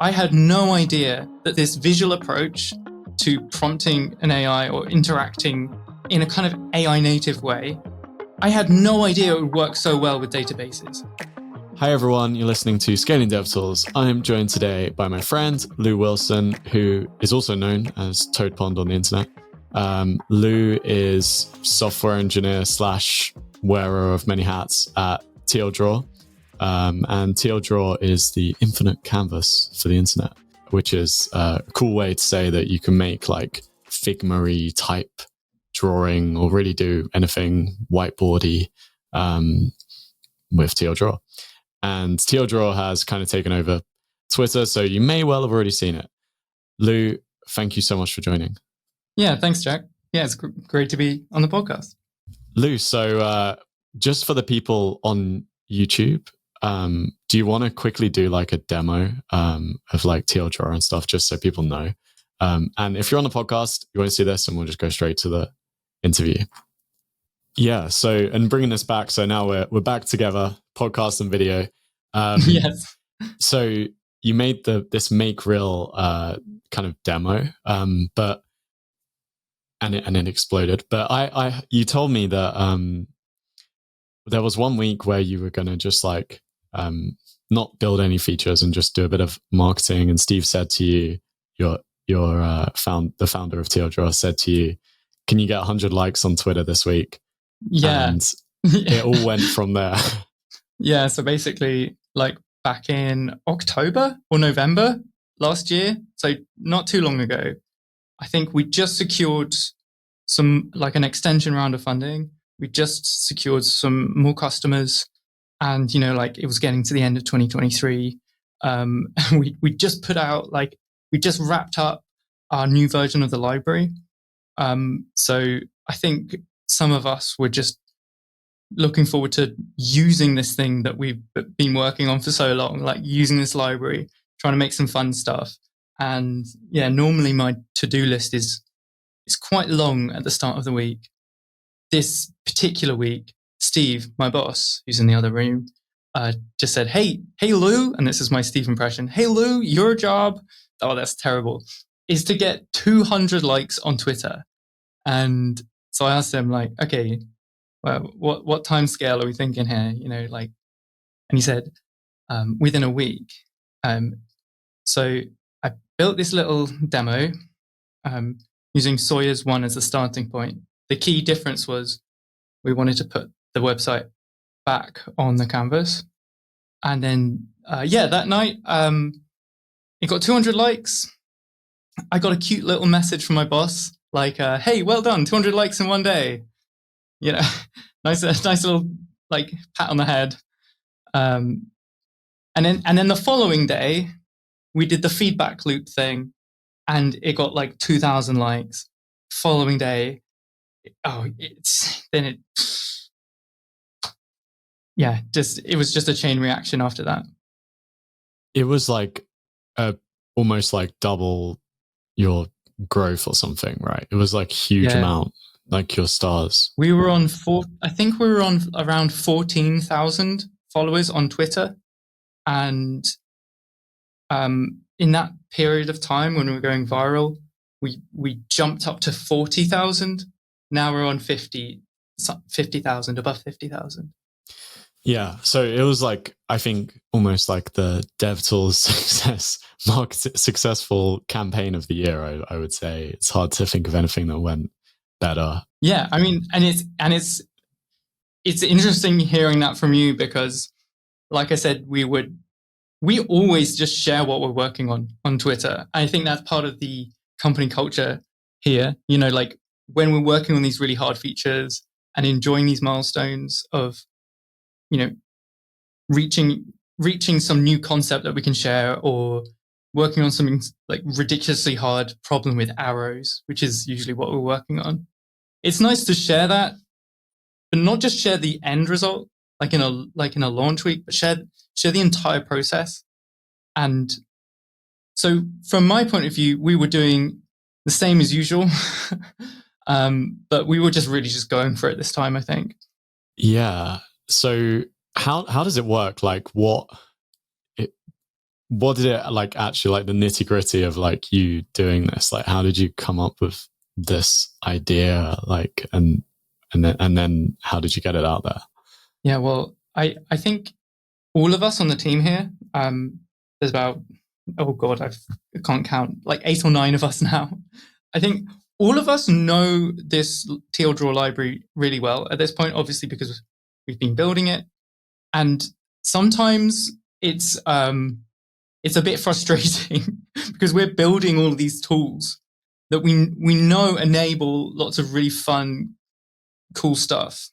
I had no idea that this visual approach to prompting an AI or interacting in a kind of AI native way, I had no idea it would work so well with databases. Hi everyone, you're listening to Scaling DevTools. I'm joined today by my friend, Lou Wilson, who is also known as todepond on the internet. Lou is software engineer / wearer of many hats at tldraw. And tldraw is the infinite canvas for the internet, which is a cool way to say that you can make like Figma-y type drawing or really do anything whiteboardy with tldraw. And tldraw has kind of taken over Twitter, so you may well have already seen it. Lou, thank you so much for joining. Yeah, thanks, Jack. Yeah, it's great to be on the podcast. Lou, so just for the people on YouTube, do you want to quickly do like a demo of like tldraw and stuff, just so people know? And if you're on the podcast, you won't see this, and we'll just go straight to the interview. Yeah. So, and bringing this back, so now we're back together, podcast and video. Yes. So you made this make real kind of demo, but and it exploded. But you told me that there was 1 week where you were going to just like not build any features and just do a bit of marketing. And Steve said to you, the founder of tldraw said to you, "Can you get 100 likes on Twitter this week?" Yeah. And it all went from there. Yeah. So basically, like back in October or November last year, so not too long ago, I think we just secured an extension round of funding. We just secured some more customers, and it was getting to the end of 2023. We just put out we just wrapped up our new version of the library. So I think some of us were just looking forward to using this thing that we've been working on for so long, like using this library, trying to make some fun stuff. And yeah, normally my to-do list is quite long at the start of the week. This particular week, Steve, my boss, who's in the other room, just said, hey Lou, and this is my Steve impression. Hey Lou, your job, oh, that's terrible, is to get 200 likes on Twitter. And so I asked him, like, okay, well, what time scale are we thinking here? And he said, within a week. So I built this little demo using Sawyer's 1 as a starting point. The key difference was we wanted to put the website back on the canvas. And then, that night, it got 200 likes. I got a cute little message from my boss, like, hey, well done, 200 likes in one day. Nice little like pat on the head. And then the following day, we did the feedback loop thing, and it got like 2,000 likes. Following day, it was just a chain reaction after that. It was like almost like double your growth or something, right? It was like huge amount, like your stars. We were on around 14,000 followers on Twitter. And in that period of time when we were going viral, we jumped up to 40,000. Now we're on 50,000, above 50,000. Yeah. So it was like, I think almost like the DevTools successful campaign of the year, I would say. It's hard to think of anything that went better. Yeah. I mean, and it's interesting hearing that from you, because like I said, we always just share what we're working on Twitter. I think that's part of the company culture here. Like when we're working on these really hard features and enjoying these milestones of, reaching some new concept that we can share, or working on something like ridiculously hard problem with arrows, which is usually what we're working on. It's nice to share that, but not just share the end result, like in a launch week, but share the entire process. And so from my point of view, we were doing the same as usual, but we were just going for it this time, I think. Yeah. So how does it work? Like what did it like actually like the nitty gritty of like you doing this? Like, how did you come up with this idea? Like, and then how did you get it out there? Yeah, well, I think all of us on the team here, there's about, oh God, I can't count, like 8 or 9 of us now. I think all of us know this tldraw library really well at this point, obviously, because we've been building it. And sometimes it's a bit frustrating because we're building all of these tools that we know enable lots of really fun, cool stuff.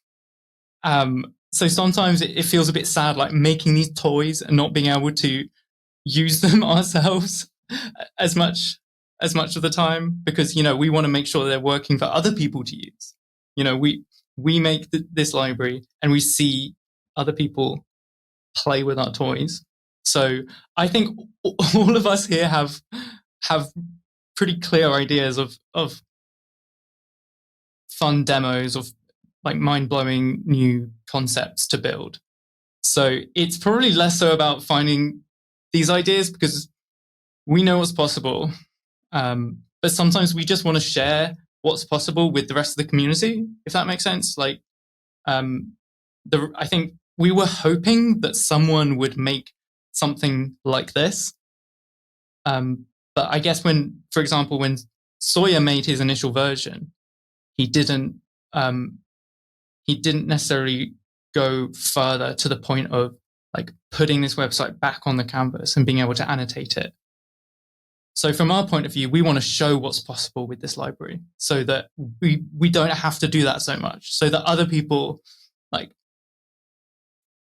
So sometimes it feels a bit sad, like making these toys and not being able to use them ourselves as much of the time, because, you know, we want to make sure they're working for other people to use. You know, we make this library and we see other people play with our toys. So I think all of us here have pretty clear ideas of fun demos, of like mind-blowing new concepts to build. So it's probably less so about finding these ideas, because we know what's possible. But sometimes we just want to share what's possible with the rest of the community, if that makes sense. Like, I think we were hoping that someone would make something like this. But I guess for example, when Sawyer made his initial version, he didn't necessarily go further to the point of like putting this website back on the canvas and being able to annotate it. So from our point of view, we want to show what's possible with this library so that we don't have to do that so much, so that other people like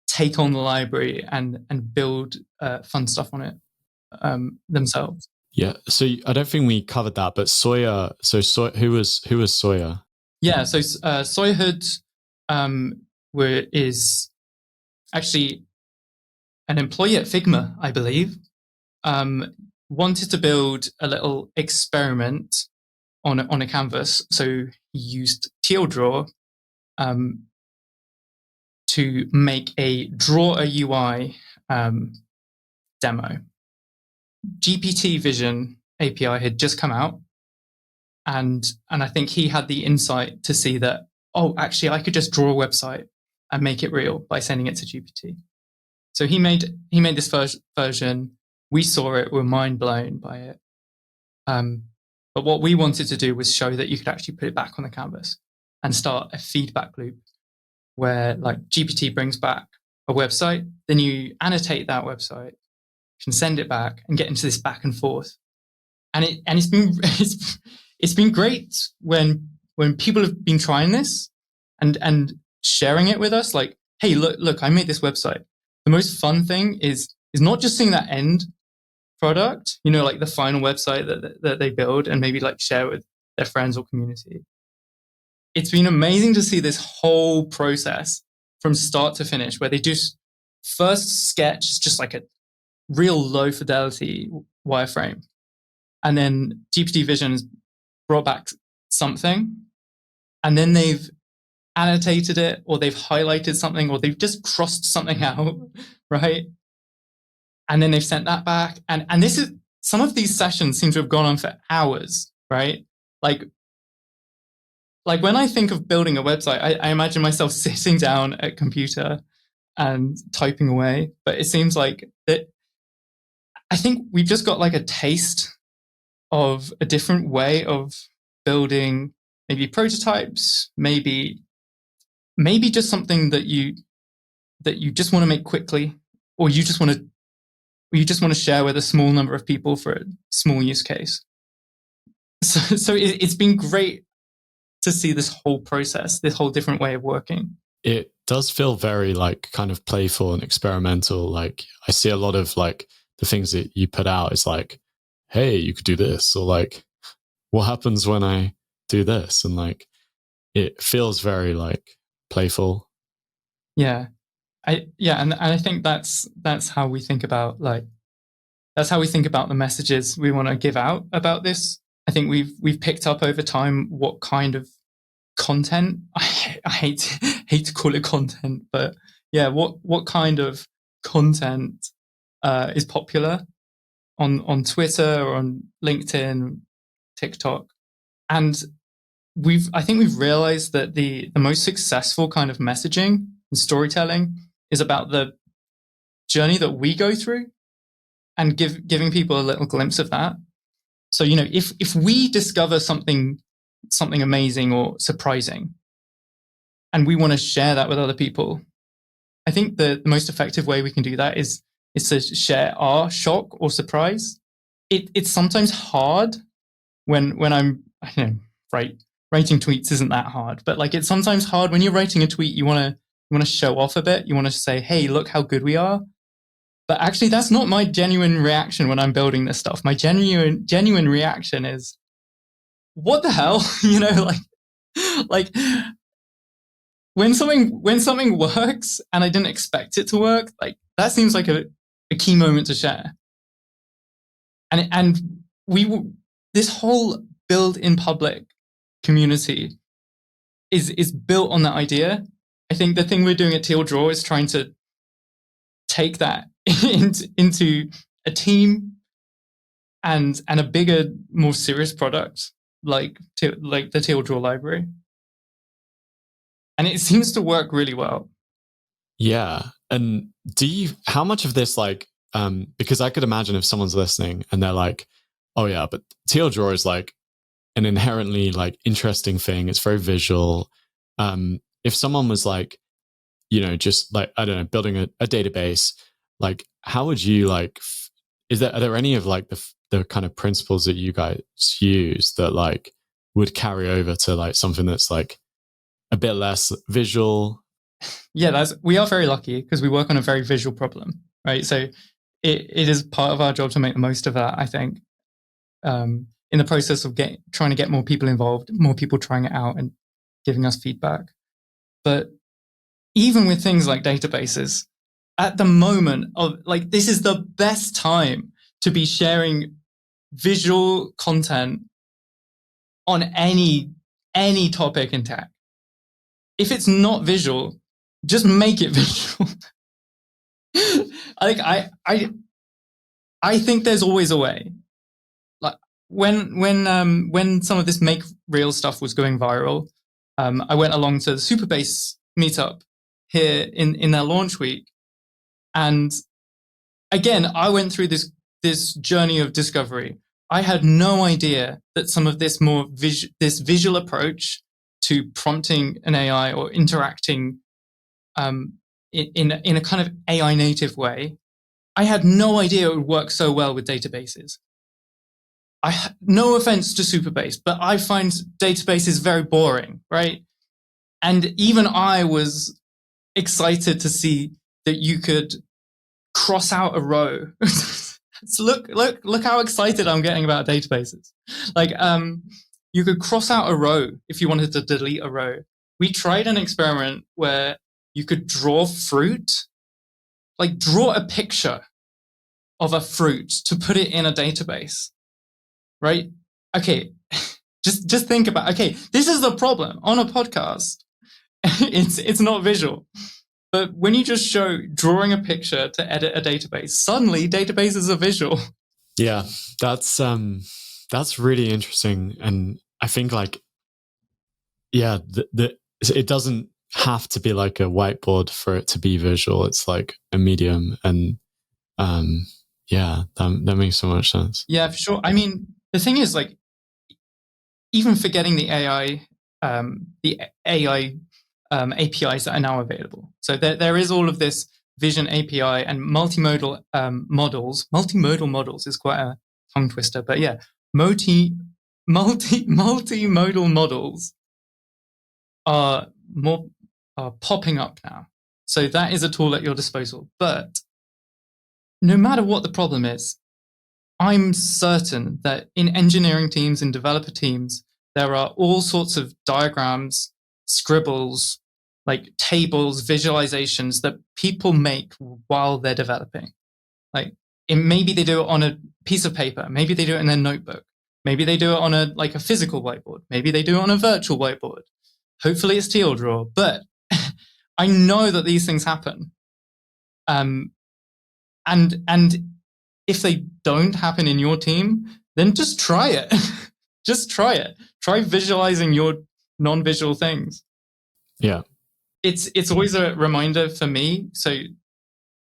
take on the library and build fun stuff on it themselves. Yeah. So I don't think we covered that, but Sawyer. So who was Sawyer? Yeah. So Sawyer Hood is actually an employee at Figma, I believe. Wanted to build a little experiment on a canvas, so he used tldraw to make a draw a UI demo. GPT Vision API had just come out, and I think he had the insight to see that, oh, actually, I could just draw a website and make it real by sending it to GPT. So he made this version. We saw it, we were mind blown by it. But what we wanted to do was show that you could actually put it back on the canvas and start a feedback loop where like GPT brings back a website, then you annotate that website, you can send it back and get into this back and forth. And it's been great when people have been trying this and sharing it with us, like, hey, look, I made this website. The most fun thing is not just seeing that end product, you know, like the final website that they build and maybe like share with their friends or community. It's been amazing to see this whole process from start to finish, where they do first sketch just like a real low fidelity wireframe, and then GPT Vision has brought back something, and then they've annotated it, or they've highlighted something, or they've just crossed something out, right? And then they've sent that back. And this is, some of these sessions seem to have gone on for hours, right? Like when I think of building a website, I imagine myself sitting down at a computer and typing away. But it seems like that, I think we've just got like a taste of a different way of building maybe prototypes, maybe just something that you just want to make quickly, or you just want to share with a small number of people for a small use case. So it's been great to see this whole process, this whole different way of working. It does feel very like kind of playful and experimental. Like I see a lot of like the things that you put out is like, hey, you could do this, or like, what happens when I do this? And like, it feels very like playful. Yeah. And I think that's how we think about the messages we want to give out about this. I think we've picked up over time what kind of content, I hate to call it content, but yeah, what kind of content is popular on Twitter or on LinkedIn, TikTok, and I think we've realized that the most successful kind of messaging and storytelling is about the journey that we go through, and giving people a little glimpse of that. So, if we discover something amazing or surprising, and we want to share that with other people, I think the most effective way we can do that is to share our shock or surprise. It's sometimes hard when I'm, writing tweets isn't that hard, but like it's sometimes hard when you're writing a tweet. You want to show off a bit. You want to say, "Hey, look how good we are." But actually, that's not my genuine reaction when I'm building this stuff. My genuine reaction is, "What the hell?" like when something works and I didn't expect it to work, like that seems like a key moment to share. And this whole build in public community is built on that idea. I think the thing we're doing at tldraw is trying to take that into a team and a bigger, more serious product like the tldraw library. And it seems to work really well. Yeah. And how much of this, like, because I could imagine if someone's listening and they're like, oh yeah, but tldraw is like an inherently like interesting thing. It's very visual. If someone was like, just like, I don't know, building a database, like how would you like, are there any of like the kind of principles that you guys use that like would carry over to like something that's like a bit less visual? Yeah, we are very lucky because we work on a very visual problem, right? So it is part of our job to make the most of that, I think. In the process of trying to get more people involved, more people trying it out and giving us feedback. But even with things like databases, at the moment of like, this is the best time to be sharing visual content on any topic in tech. If it's not visual, just make it visual. I think there's always a way. Like when some of this make real stuff was going viral, I went along to the Superbase meetup here in their launch week, and again I went through this journey of discovery. I had no idea that some of this this visual approach to prompting an AI or interacting in a kind of AI native way, I had no idea it would work so well with databases. No offense to Superbase, but I find databases very boring, right? And even I was excited to see that you could cross out a row. So look how excited I'm getting about databases. Like, you could cross out a row if you wanted to delete a row. We tried an experiment where you could draw fruit, like draw a picture of a fruit to put it in a database, right? Okay, just think about, okay, this is the problem on a podcast. It's not visual. But when you just show drawing a picture to edit a database, suddenly databases are visual. Yeah, that's really interesting. And I think like, yeah, it doesn't have to be like a whiteboard for it to be visual. It's like a medium. And yeah, that makes so much sense. Yeah, for sure. I mean, the thing is like, even forgetting the AI APIs that are now available. So there is all of this vision API and multimodal models. Multimodal models is quite a tongue twister, but yeah, multimodal models are popping up now. So that is a tool at your disposal. But no matter what the problem is, I'm certain that in engineering teams and developer teams, there are all sorts of diagrams, scribbles, like tables, visualizations that people make while they're developing. Like maybe they do it on a piece of paper. Maybe they do it in their notebook. Maybe they do it on a physical whiteboard. Maybe they do it on a virtual whiteboard. Hopefully it's tldraw. But I know that these things happen. And if they don't happen in your team, then just try it. Just try it. Try visualizing your non-visual things. Yeah. It's always a reminder for me. So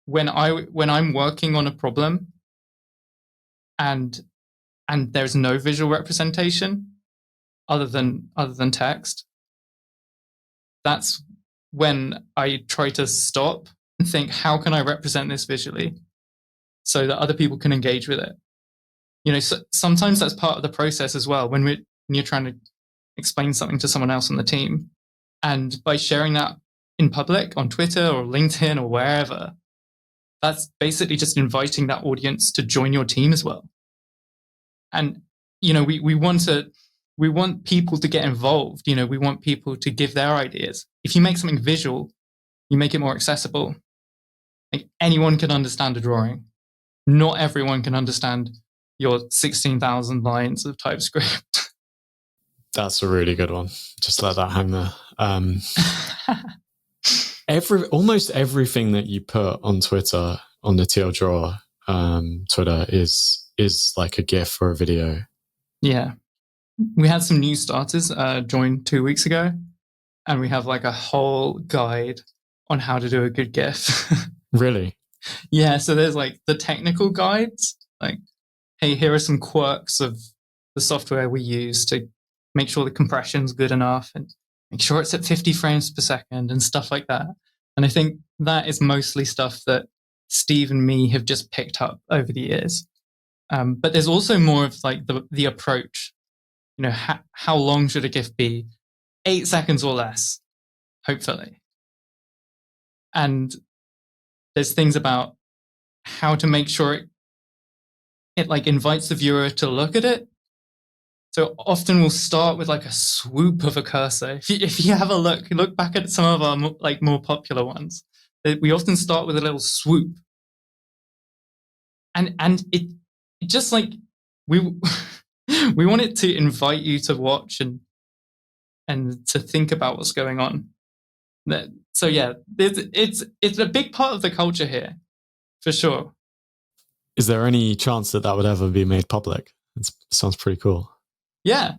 when I'm working on a problem and there's no visual representation other than text, that's when I try to stop and think, how can I represent this visually so that other people can engage with it? You know, so sometimes that's part of the process as well when you're trying to explain something to someone else on the team. And by sharing that in public on Twitter or LinkedIn or wherever, that's basically just inviting that audience to join your team as well. And, you know, we want people to get involved. You know, we want people to give their ideas. If you make something visual, you make it more accessible. Like, anyone can understand a drawing. Not everyone can understand your 16,000 lines of TypeScript. That's a really good one. Just let that hang there. Almost everything that you put on Twitter, on the tldraw Twitter, is like a GIF or a video. Yeah. We had some new starters join 2 weeks ago, and we have like a whole guide on how to do a good GIF. Really? Yeah. So there's like the technical guides, like, hey, here are some quirks of the software we use to make sure the compression's good enough and make sure it's at 50 frames per second and stuff like that. And I think that is mostly stuff that Steve and me have just picked up over the years. But there's also more of like the approach. You know, how long should a GIF be? 8 seconds or less, hopefully. And there's things about how to make sure it like invites the viewer to look at it. So often we'll start with like a swoop of a cursor. If you have a look back at some of our like more popular ones, we often start with a little swoop. And it just like we want it to invite you to watch and to think about what's going on. So yeah, it's a big part of the culture here, for sure. Is there any chance that would ever be made public? It sounds pretty cool. Yeah,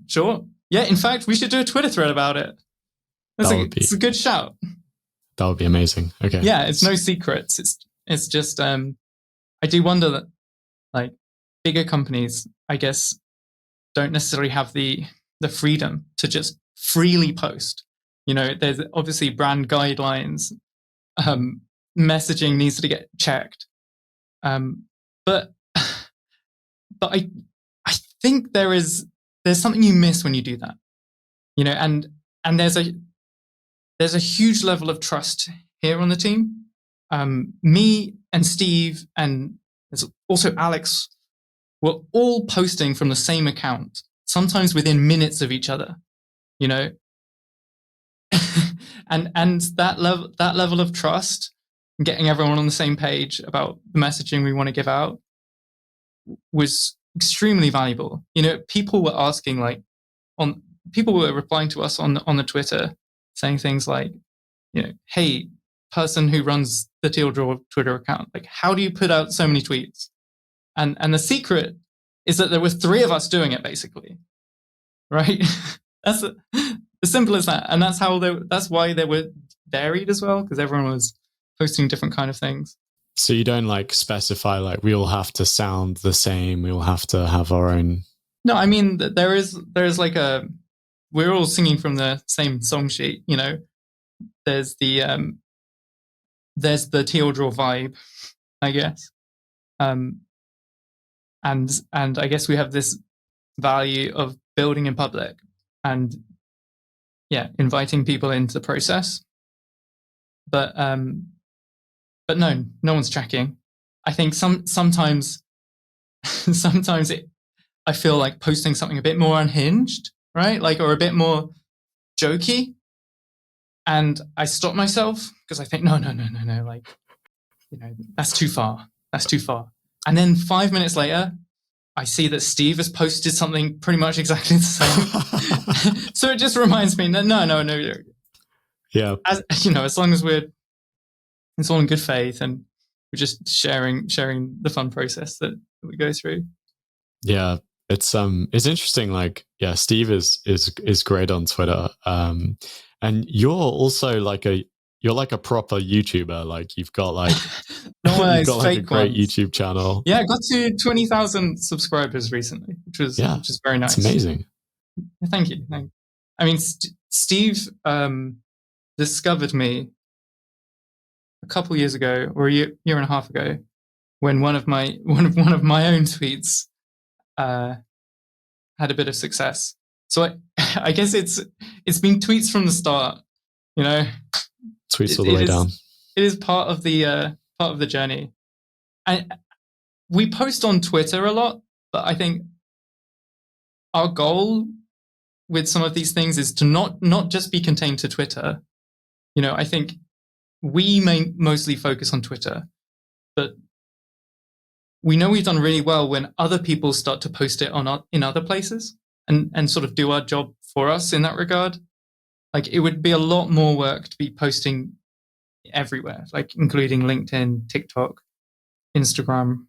sure. Yeah, in fact, we should do a Twitter thread about it. It's a good shout. That would be amazing. Okay. Yeah, it's no secrets. It's just I do wonder that like bigger companies, I guess, don't necessarily have the freedom to just freely post. You know, there's obviously brand guidelines. Messaging needs to get checked. But I think there's something you miss when you do that. You know, and there's a huge level of trust here on the team. Me and Steve and there's also Alex were all posting from the same account, sometimes within minutes of each other. You know, and that level of trust, getting everyone on the same page about the messaging we want to give out, was extremely valuable. You know, people were asking people were replying to us on the Twitter, saying things like, you know, hey, person who runs the tldraw Twitter account, like, how do you put out so many tweets? And the secret is that there were 3 of us doing it, basically, right? That's as simple as that. And that's why they were varied as well, because everyone was posting different kind of things. So you don't like specify like we all have to sound the same, we all have to have our own. No, I mean there is like we're all singing from the same song sheet. You know, there's the tldraw vibe, I guess, and I guess we have this value of building in public and inviting people into the process, but no one's tracking. I think sometimes I feel like posting something a bit more unhinged, right? Like, or a bit more jokey. And I stop myself because I think, no. Like, you know, that's too far. And then 5 minutes later, I see that Steve has posted something pretty much exactly the same. So it just reminds me, no. Yeah. As you know, as long as it's all in good faith, and we're just sharing the fun process that we go through. Yeah, it's interesting. Like, yeah, Steve is great on Twitter, and you're also like a proper YouTuber. Like, you've got like you've got like a great YouTube channel. Yeah, I got to 20,000 subscribers recently, which was very nice. It's amazing. Thank you. I mean, Steve discovered me a couple years ago, or a year and a half ago, when one of my own tweets had a bit of success. So I guess it's been tweets from the start, you know. Tweets all the way down. It is part of the journey. And we post on Twitter a lot, but I think our goal with some of these things is to not just be contained to Twitter. You know, I think we may mostly focus on Twitter, but we know we've done really well when other people start to post it in other places and sort of do our job for us in that regard. Like, it would be a lot more work to be posting everywhere, like including LinkedIn, TikTok, Instagram.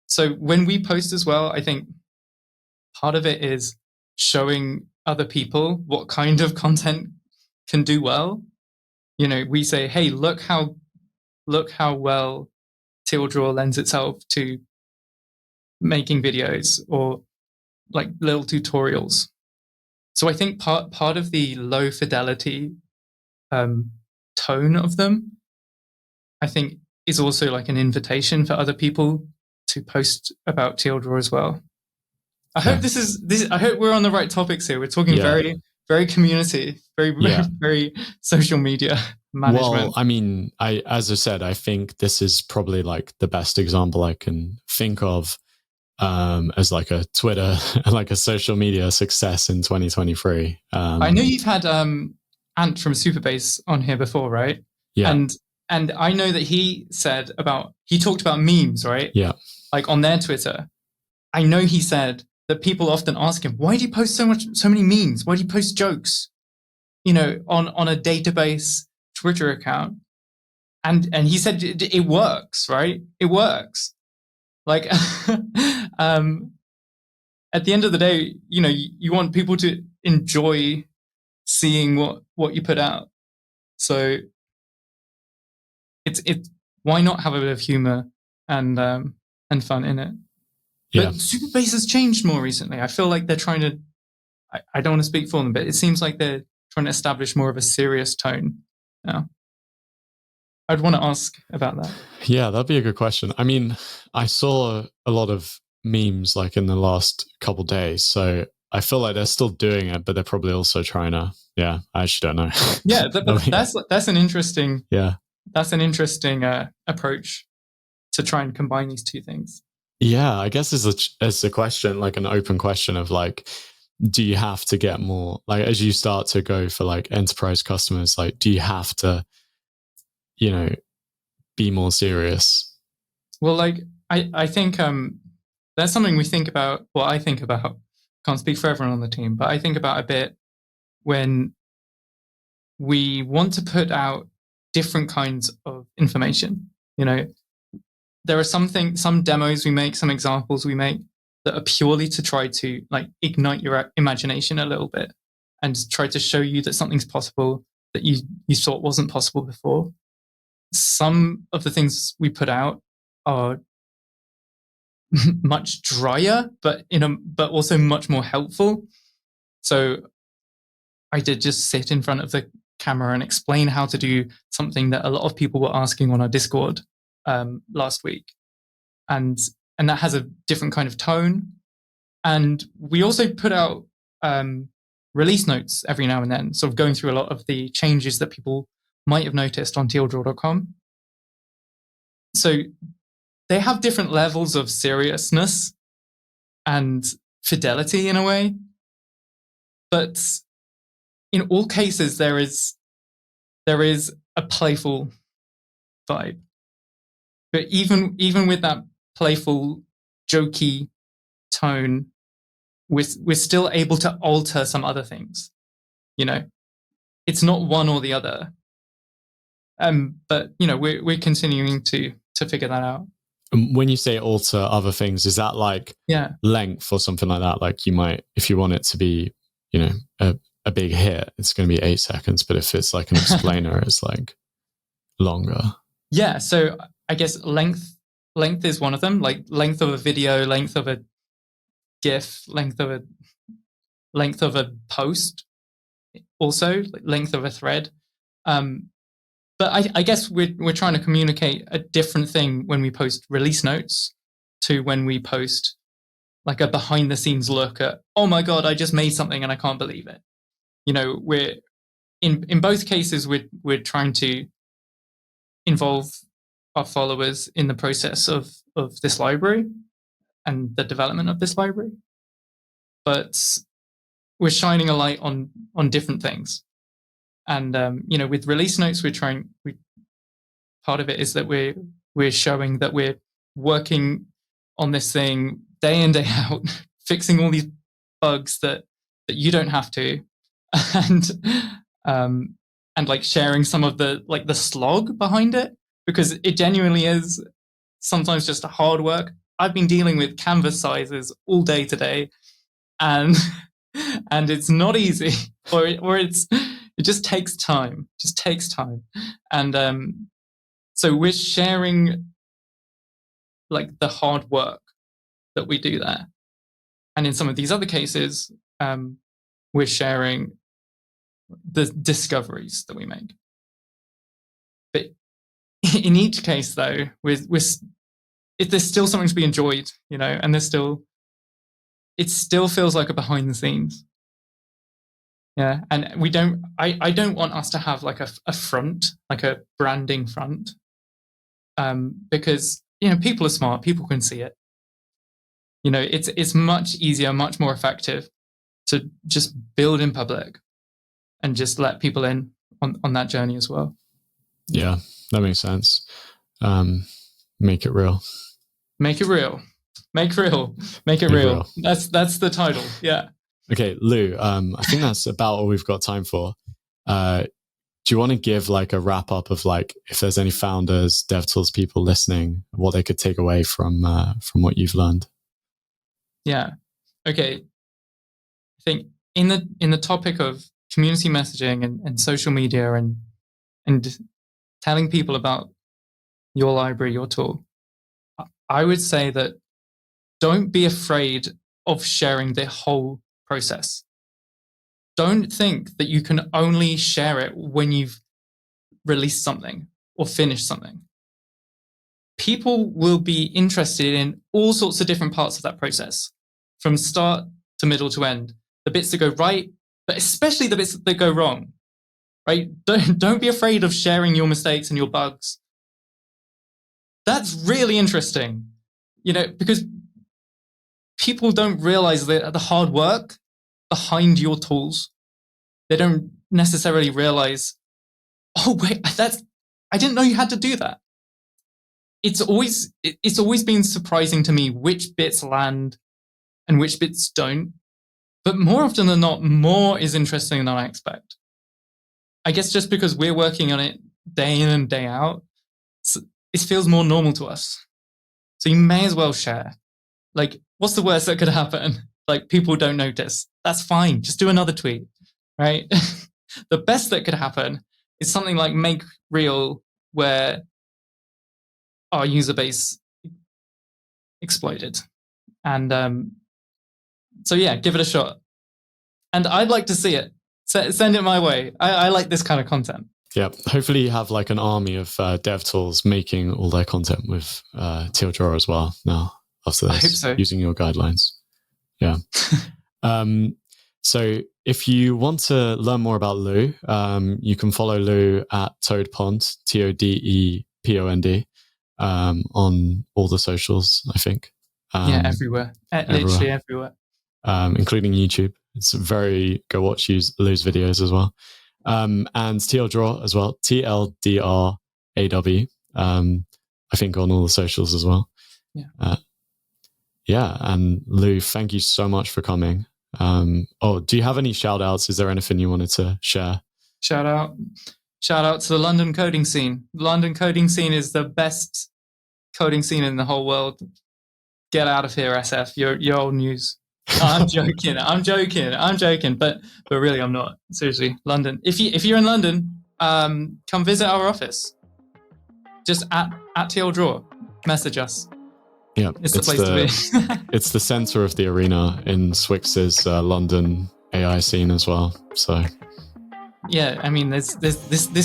So when we post as well, I think part of it is showing other people what kind of content can do well. You know, we say, hey, look how well tldraw lends itself to making videos or like little tutorials. So I think part of the low fidelity tone of them, I think, is also like an invitation for other people to post about tldraw as well. I hope this is I hope we're on the right topics here. We're talking very, very community, very social media management. Well, I mean, as I said, I think this is probably like the best example I can think of as like a Twitter, like a social media success in 2023. I know you've had Ant from Superbase on here before, right? Yeah. And I know that he talked about memes, right? Yeah. Like on their Twitter. I know he said that people often ask him, why do you post so many memes? Why do you post jokes? You know, on a database Twitter account. And he said it works, right? It works. Like, at the end of the day, you know, you want people to enjoy seeing what you put out. So it's why not have a bit of humor and fun in it? But Superbase has changed more recently. I feel like they're trying to, I don't want to speak for them, but it seems like they're trying to establish more of a serious tone now. I'd want to ask about that. Yeah, that'd be a good question. I mean, I saw a lot of memes like in the last couple of days, so I feel like they're still doing it, but they're probably also trying to. Yeah, I actually don't know. Yeah, that's an interesting. Yeah, that's an interesting approach to try and combine these two things. Yeah, I guess it's a question, like an open question of like, do you have to get more, like, as you start to go for like enterprise customers, like, do you have to, you know, be more serious? Well, like, I think that's something we think about. Well, I think about, can't speak for everyone on the team, but I think about a bit when we want to put out different kinds of information. You know, there are some demos we make, some examples we make that are purely to try to like ignite your imagination a little bit and try to show you that something's possible that you thought wasn't possible before. Some of the things we put out are much drier, but also much more helpful. So I did just sit in front of the camera and explain how to do something that a lot of people were asking on our Discord last week, and that has a different kind of tone. And we also put out release notes every now and then, sort of going through a lot of the changes that people might have noticed on tldraw.com. So they have different levels of seriousness and fidelity in a way, but in all cases there is a playful vibe. But even with that playful, jokey tone, we're still able to alter some other things. You know, it's not one or the other. But we're continuing to figure that out. When you say alter other things, is that like length or something like that? Like you might, if you want it to be, a big hit, it's going to be 8 seconds. But if it's like an explainer, it's like longer. Yeah. So I guess length is one of them. Like length of a video, length of a GIF, length of a post. Also, like length of a thread. But I guess we're trying to communicate a different thing when we post release notes to when we post like a behind the scenes look at, oh my God, I just made something and I can't believe it. We're in both cases we're trying to involve our followers in the process of this library and the development of this library. But we're shining a light on different things. And with release notes, part of it is that we're showing that we're working on this thing day in, day out, fixing all these bugs that you don't have to, and like sharing some of the slog behind it, because it genuinely is sometimes just hard work. I've been dealing with canvas sizes all day today, and it's not easy, or it just takes time. And so we're sharing like the hard work that we do there. And in some of these other cases, we're sharing the discoveries that we make. But in each case, though, there's still something to be enjoyed, and it still feels like a behind the scenes. Yeah, and I don't want us to have like a front, like a branding front, because people are smart, people can see it. It's much easier, much more effective to just build in public and just let people in on that journey as well. Yeah, that makes sense. Make it real. Make it real. Make real. Make it real. That's the title. Yeah. Okay, Lou, I think that's about all we've got time for. Do you want to give like a wrap up of like if there's any founders, DevTools people listening, what they could take away from what you've learned? Yeah. Okay. I think in the topic of community messaging and social media and telling people about your library, your tool, I would say that don't be afraid of sharing the whole process. Don't think that you can only share it when you've released something or finished something. People will be interested in all sorts of different parts of that process, from start to middle to end. The bits that go right, but especially the bits that go wrong. Right? Don't be afraid of sharing your mistakes and your bugs. That's really interesting, because people don't realize the hard work behind your tools. They don't necessarily realize, oh wait, I didn't know you had to do that. It's always been surprising to me which bits land and which bits don't. But more often than not, more is interesting than I expect. I guess just because we're working on it day in and day out, it feels more normal to us. So you may as well share. Like, what's the worst that could happen? Like, people don't notice. That's fine. Just do another tweet, right? The best that could happen is something like Make Real, where our user base exploded. And so yeah, give it a shot. And I'd like to see it. Send it my way. I like this kind of content. Yeah, hopefully you have like an army of DevTools making all their content with tldraw as well now after this, I hope so. Using your guidelines. Yeah. So if you want to learn more about Lou, you can follow Lou at todepond, TODEPOND, on all the socials, I think. Everywhere. Literally everywhere. Including YouTube. It's go watch Lou's videos as well. And tldraw as well, TLDRAW, I think on all the socials as well. Yeah. And Lou, thank you so much for coming. Do you have any shout outs? Is there anything you wanted to share? Shout out. Shout out to the London coding scene. London coding scene is the best coding scene in the whole world. Get out of here, SF. You're old news. I'm joking. But really, I'm not. Seriously, London. If you're in London, come visit our office. Just at tldraw, message us. Yeah, it's the place to be. It's the center of the arena in Swix's London AI scene as well. So yeah, I mean, this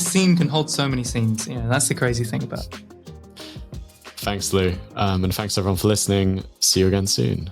scene can hold so many scenes. Yeah, that's the crazy thing about it. Thanks, Lou, and thanks everyone for listening. See you again soon.